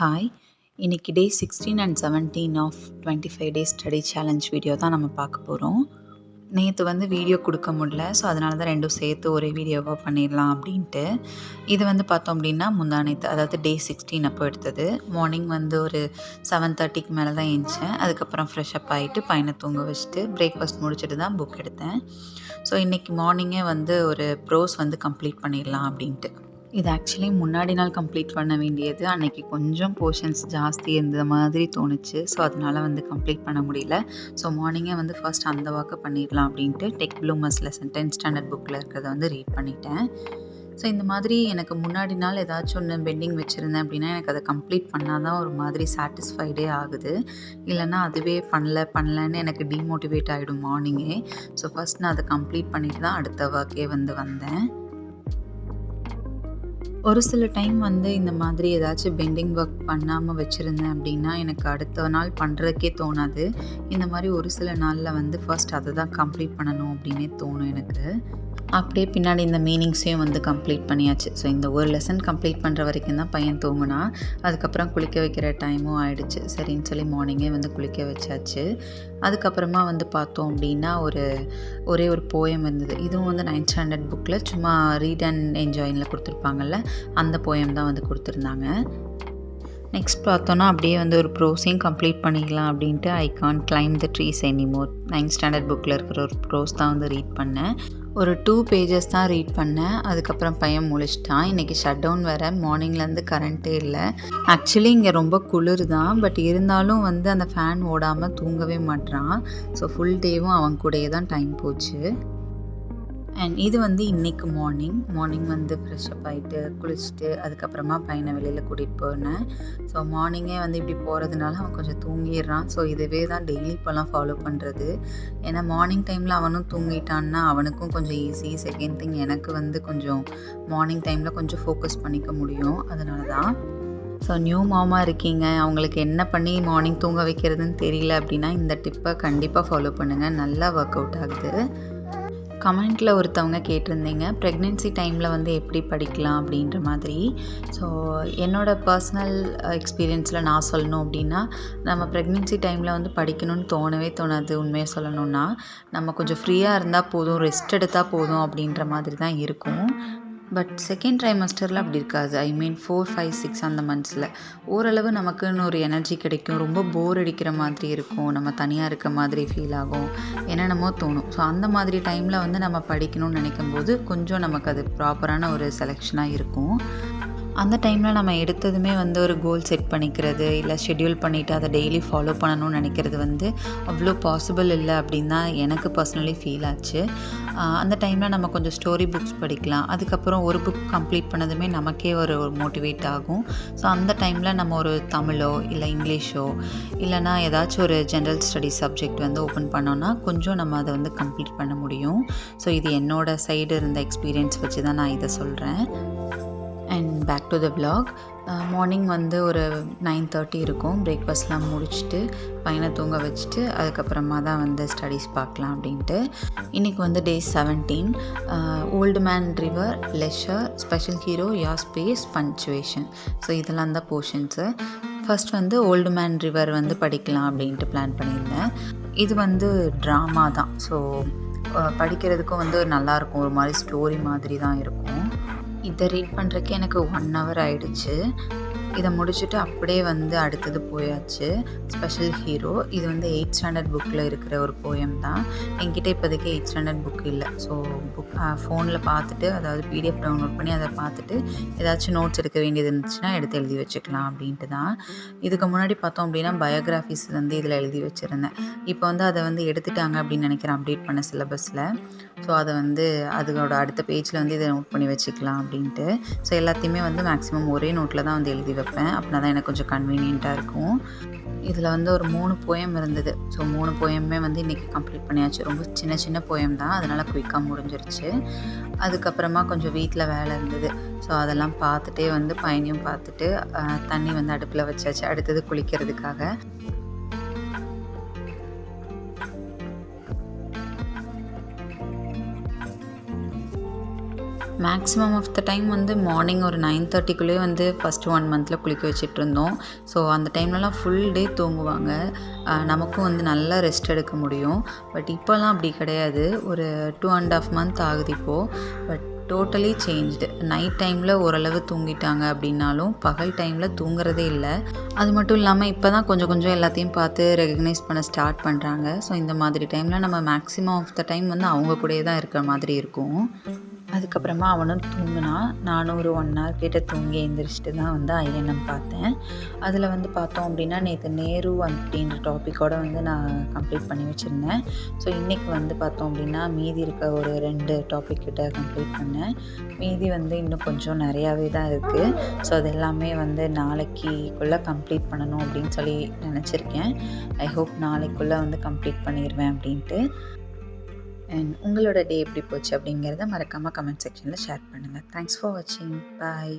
Hi! இன்னைக்கு day 16 and 17 of 25 days study challenge video தான் நம்ம பார்க்க போகிறோம். நேற்று வீடியோ கொடுக்க முடியல. ஸோ அதனால தான் ரெண்டும் சேர்த்து ஒரே வீடியோவாக பண்ணிடலாம் அப்படின்ட்டு. இது பார்த்தோம் அப்படின்னா முந்தாநேத்து, அதாவது டே 16 அப்போ எடுத்தது. மார்னிங் ஒரு 7:30க்கு மேலே தான் எழுந்திரிச்சேன். அதுக்கப்புறம் ஃப்ரெஷ்அப் ஆகிட்டு பையனை தூங்க வச்சுட்டு பிரேக்ஃபாஸ்ட் முடிச்சுட்டு தான் புக் எடுத்தேன். ஸோ இன்றைக்கி மார்னிங்கே ஒரு ப்ரோஸ் கம்ப்ளீட் பண்ணிடலாம் அப்படின்ட்டு. இது ஆக்சுவலி முன்னாடி நாள் கம்ப்ளீட் பண்ண வேண்டியது. அன்னைக்கு கொஞ்சம் போர்ஷன்ஸ் ஜாஸ்தி இருந்த மாதிரி தோணுச்சு. ஸோ அதனால் கம்ப்ளீட் பண்ண முடியல. ஸோ மார்னிங்கே ஃபர்ஸ்ட் அந்த வாக்கை பண்ணிடலாம் அப்படின்ட்டு tech bloomers lesson 10th standard புக்கில் இருக்கிறத ரீட் பண்ணிட்டேன். ஸோ இந்த மாதிரி எனக்கு முன்னாடி நாள் ஏதாச்சும் ஒன்று பெண்டிங் வச்சுருந்தேன் அப்படின்னா எனக்கு அதை கம்ப்ளீட் பண்ணால் தான் ஒரு மாதிரி சாட்டிஸ்ஃபைடே ஆகுது. இல்லைன்னா அதுவே பண்ணலன்னு எனக்கு டிமோட்டிவேட் ஆகிடும் மார்னிங்கே. ஸோ ஃபர்ஸ்ட் நான் அதை கம்ப்ளீட் பண்ணிட்டு தான் அடுத்த வாக்கே வந்தேன். ஒரு சில டைம் இந்த மாதிரி ஏதாச்சும் பெண்டிங் ஒர்க் பண்ணாமல் வச்சுருந்தேன் அப்படின்னா எனக்கு அடுத்த நாள் பண்ணுறதுக்கே தோணாது. இந்த மாதிரி ஒரு சில நாளில் ஃபர்ஸ்ட் அதை தான் கம்ப்ளீட் பண்ணணும் அப்படின்னே தோணும் எனக்கு. அப்படியே பின்னாடி இந்த மீனிங்ஸையும் கம்ப்ளீட் பண்ணியாச்சு. ஸோ இந்த ஒரு லெசன் கம்ப்ளீட் பண்ணுற வரைக்கும் தான் பையன் தூங்குனா. அதுக்கப்புறம் குளிக்க வைக்கிற டைமும் ஆயிடுச்சு. சரின்னு சொல்லி மார்னிங்கே குளிக்க வச்சாச்சு. அதுக்கப்புறமா பார்த்தோம் அப்படின்னா ஒரே ஒரு போயம் இருந்தது. இதுவும் 9th ஸ்டாண்டர்ட் புக்கில் சும்மா ரீட் அண்ட் என்ஜாயினில் கொடுத்துருப்பாங்கல்ல, அந்த போயம் தான் கொடுத்துருந்தாங்க. நெக்ஸ்ட் பார்த்தோன்னா அப்படியே ஒரு ப்ரோஸையும் கம்ப்ளீட் பண்ணிக்கலாம் அப்படின்ட்டு I can't claim the trees anymore 9th standard புக்கில் இருக்கிற ஒரு ப்ரோஸ் தான் ரீட் பண்ணேன். ஒரு 2 பேஜஸ் தான் ரீட் பண்ணேன். அதுக்கப்புறம் பையன் முழிச்சிட்டான். இன்றைக்கி ஷட் டவுன் வேறு, மார்னிங்லேருந்து கரண்ட்டே இல்லை. ஆக்சுவலி இங்கே ரொம்ப குளிர் தான், பட் இருந்தாலும் அந்த ஃபேன் ஓடாமல் தூங்கவே மாட்றான். ஸோ ஃபுல் டேவும் அவன் கூடயே தான் டைம் போச்சு. அண்ட் இது இன்றைக்கி மார்னிங் ஃப்ரெஷ்அப் ஆகிட்டு குளிச்சுட்டு அதுக்கப்புறமா பையனை வெளியில் கூட்டிகிட்டு போனேன். ஸோ மார்னிங்கே இப்படி போகிறதுனால அவன் கொஞ்சம் தூங்கிடுறான். ஸோ இதுவே தான் டெய்லி இப்போலாம் ஃபாலோ பண்ணுறது. ஏன்னா மார்னிங் டைமில் அவனும் தூங்கிட்டான்னா அவனுக்கும் கொஞ்சம் ஈஸி. செகண்ட் திங் எனக்கு கொஞ்சம் மார்னிங் டைமில் கொஞ்சம் ஃபோக்கஸ் பண்ணிக்க முடியும். அதனால தான். ஸோ நியூ மாமாக இருக்கீங்க, அவங்களுக்கு என்ன பண்ணி மார்னிங் தூங்க வைக்கிறதுன்னு தெரியல அப்படின்னா இந்த டிப்பை கண்டிப்பாக ஃபாலோ பண்ணுங்கள். நல்லா ஒர்க் அவுட் ஆகுது. கமெண்ட்டில் ஒருத்தவங்க கேட்டிருந்தீங்க ப்ரெக்னென்சி டைமில் எப்படி படிக்கலாம் அப்படின்ற மாதிரி. ஸோ என்னோடய பர்சனல் எக்ஸ்பீரியன்ஸில் நான் சொல்லணும் அப்படின்னா, நம்ம ப்ரெக்னென்சி டைமில் படிக்கணும்னு தோணவே தோணாது. உண்மையாக சொல்லணுன்னா நம்ம கொஞ்சம் ஃப்ரீயாக இருந்தால் போதும், ரெஸ்ட் எடுத்தால் போதும் அப்படின்ற மாதிரி தான் இருக்கும். பட் செகண்ட் ட்ரைமஸ்டரில் அப்படி இருக்காது. ஐ மீன் 4, 5, 6 அந்த மந்த்ஸில் ஓரளவு நமக்குன்னு ஒரு எனர்ஜி கிடைக்கும். ரொம்ப போர் அடிக்கிற மாதிரி இருக்கும், நம்ம தனியாக இருக்க மாதிரி ஃபீல் ஆகும், என்னென்னமோ தோணும். ஸோ அந்த மாதிரி டைமில் நம்ம படிக்கணும்னு நினைக்கும்போது கொஞ்சம் நமக்கு அது ப்ராப்பரான ஒரு செலெக்ஷனாக இருக்கும். அந்த டைமில் நம்ம எடுத்ததுமே ஒரு கோல் செட் பண்ணிக்கிறது, இல்லை ஷெட்யூல் பண்ணிவிட்டு அதை டெய்லி ஃபாலோ பண்ணணும்னு நினைக்கிறது அவ்வளோ பாசிபிள் இல்லை அப்படின்னு தான் எனக்கு பர்சனலி ஃபீல் ஆச்சு. அந்த டைமில் நம்ம கொஞ்சம் ஸ்டோரி புக்ஸ் படிக்கலாம். அதுக்கப்புறம் ஒரு புக் கம்ப்ளீட் பண்ணதுமே நமக்கே ஒரு மோட்டிவேட் ஆகும். ஸோ அந்த டைமில் நம்ம ஒரு தமிழோ இல்லை இங்கிலீஷோ இல்லைனா ஏதாச்சும் ஒரு ஜென்ரல் ஸ்டடி சப்ஜெக்ட் ஓப்பன் பண்ணோன்னா கொஞ்சம் நம்ம அதை கம்ப்ளீட் பண்ண முடியும். ஸோ இது என்னோடய சைடு இருந்த எக்ஸ்பீரியன்ஸ் வச்சு தான் நான் இதை சொல்கிறேன். And back to the vlog. Morning ஒரு 9:30 இருக்கும். பிரேக்ஃபாஸ்ட்லாம் முடிச்சுட்டு பையனை தூங்க வச்சுட்டு அதுக்கப்புறமா தான் ஸ்டடீஸ் பார்க்கலாம் அப்படின்ட்டு. இன்றைக்கி டே 17. Old man river, leisure, special hero, யார் ஸ்பேஸ், பங்க்சுவேஷன். ஸோ இதெல்லாம் தான் portions. First old man river படிக்கலாம் அப்படின்ட்டு பிளான் பண்ணியிருந்தேன். இது ட்ராமா தான். ஸோ படிக்கிறதுக்கும் நல்லாயிருக்கும், ஒரு மாதிரி ஸ்டோரி மாதிரி தான் இருக்கும். இதை ரீட் பண்ணுறதுக்கு எனக்கு 1 hour ஆகிடுச்சு. இதை முடிச்சுட்டு அப்படியே அடுத்தது போயாச்சு. ஸ்பெஷல் ஹீரோ இது 8th ஸ்டாண்டர்ட் புக்கில் இருக்கிற ஒரு போயம் தான். என்கிட்ட இப்போதைக்கு 8th ஸ்டாண்டர்ட் புக் இல்லை. ஸோ புக் ஃபோனில் பார்த்துட்டு, அதாவது பிடிஎஃப் டவுன்லோட் பண்ணி அதை பார்த்துட்டு ஏதாச்சும் நோட்ஸ் எடுக்க வேண்டியது இருந்துச்சுன்னா எடுத்து எழுதி வச்சுக்கலாம் அப்படின்ட்டு தான். இதுக்கு முன்னாடி பார்த்தோம் அப்படின்னா பயோகிராஃபிஸ் இதில் எழுதி வச்சுருந்தேன். இப்போ அதை எடுத்துட்டாங்க அப்படின்னு நினைக்கிறேன் அப்டேட் பண்ண சிலபஸில். ஸோ அதை அதோட அடுத்த பேஜில் இதை நோட் பண்ணி வச்சுக்கலாம் அப்படின்ட்டு. ஸோ எல்லாத்தையுமே மேக்ஸிமம் ஒரே நோட்டில் தான் எழுதி வைப்பேன். அப்படின்னா தான் எனக்கு கொஞ்சம் கன்வீனியண்ட்டாக இருக்கும். இதில் ஒரு 3 போயம் இருந்தது. ஸோ 3 போயமே இன்றைக்கி கம்ப்ளீட் பண்ணியாச்சு. ரொம்ப சின்ன சின்ன போயம் தான், அதனால் குயிக்காக முடிஞ்சிருச்சு. அதுக்கப்புறமா கொஞ்சம் வீட்டில் வேலை இருந்தது. ஸோ அதெல்லாம் பார்த்துட்டே பையனையும் பார்த்துட்டு தண்ணி அடுப்பில் வச்சாச்சு அடுத்தது குளிக்கிறதுக்காக. மேக்ஸிமம் ஆஃப் த டைம் வந்து மார்னிங் ஒரு 9:30க்குள்ளேயே வந்து ஃபஸ்ட்டு 1 மந்தில் குளிக்க வச்சுட்ருந்தோம். ஸோ அந்த டைம்லலாம் ஃபுல் டே தூங்குவாங்க. நமக்கும் வந்து நல்லா ரெஸ்ட் எடுக்க முடியும். பட் இப்போலாம் அப்படி கிடையாது. ஒரு 2 1/2 மந்த் ஆகுது இப்போது. But totally changed. நைட் டைமில் ஓரளவு தூங்கிட்டாங்க அப்படின்னாலும் பகல் டைமில் தூங்குறதே இல்லை. அது மட்டும் இல்லாமல் இப்போ தான் கொஞ்சம் கொஞ்சம் எல்லாத்தையும் பார்த்து ரெகக்னைஸ் பண்ண ஸ்டார்ட் பண்ணுறாங்க. ஸோ இந்த மாதிரி டைமில் நம்ம மேக்ஸிமம் ஆஃப் த டைம் வந்து அவங்க கூடயே தான் இருக்கிற மாதிரி இருக்கும். அதுக்கப்புறமா அவனும் தூங்கினான். நானும் ஒரு 1 ஹவர் கிட்ட தூங்கி எழுந்திரிச்சிட்டு தான் வந்து ஐஎன்எம் பார்த்தேன். அதில் வந்து பார்த்தோம் அப்படின்னா நேற்று நேரு அப்படின்ற டாப்பிக்கோடு வந்து நான் கம்ப்ளீட் பண்ணி வச்சுருந்தேன். ஸோ இன்றைக்கி வந்து பார்த்தோம் அப்படின்னா மீதி இருக்க ஒரு 2 டாபிக் கிட்ட கம்ப்ளீட் பண்ணேன். மீதி வந்து இன்னும் கொஞ்சம் நிறையாவே தான் இருக்குது. ஸோ அது எல்லாமே வந்து நாளைக்குள்ளே கம்ப்ளீட் பண்ணணும் அப்படின்னு சொல்லி நினச்சிருக்கேன். ஐ ஹோப் நாளைக்குள்ளே வந்து கம்ப்ளீட் பண்ணிடுவேன் அப்படின்ட்டு. அண்ட் உங்களோட டே எப்படி போச்சு அப்படிங்கிறத மறக்காமல் கமெண்ட் செக்ஷனில் ஷேர் பண்ணுங்கள். தேங்க்ஸ் ஃபார் வாட்சிங். பாய்.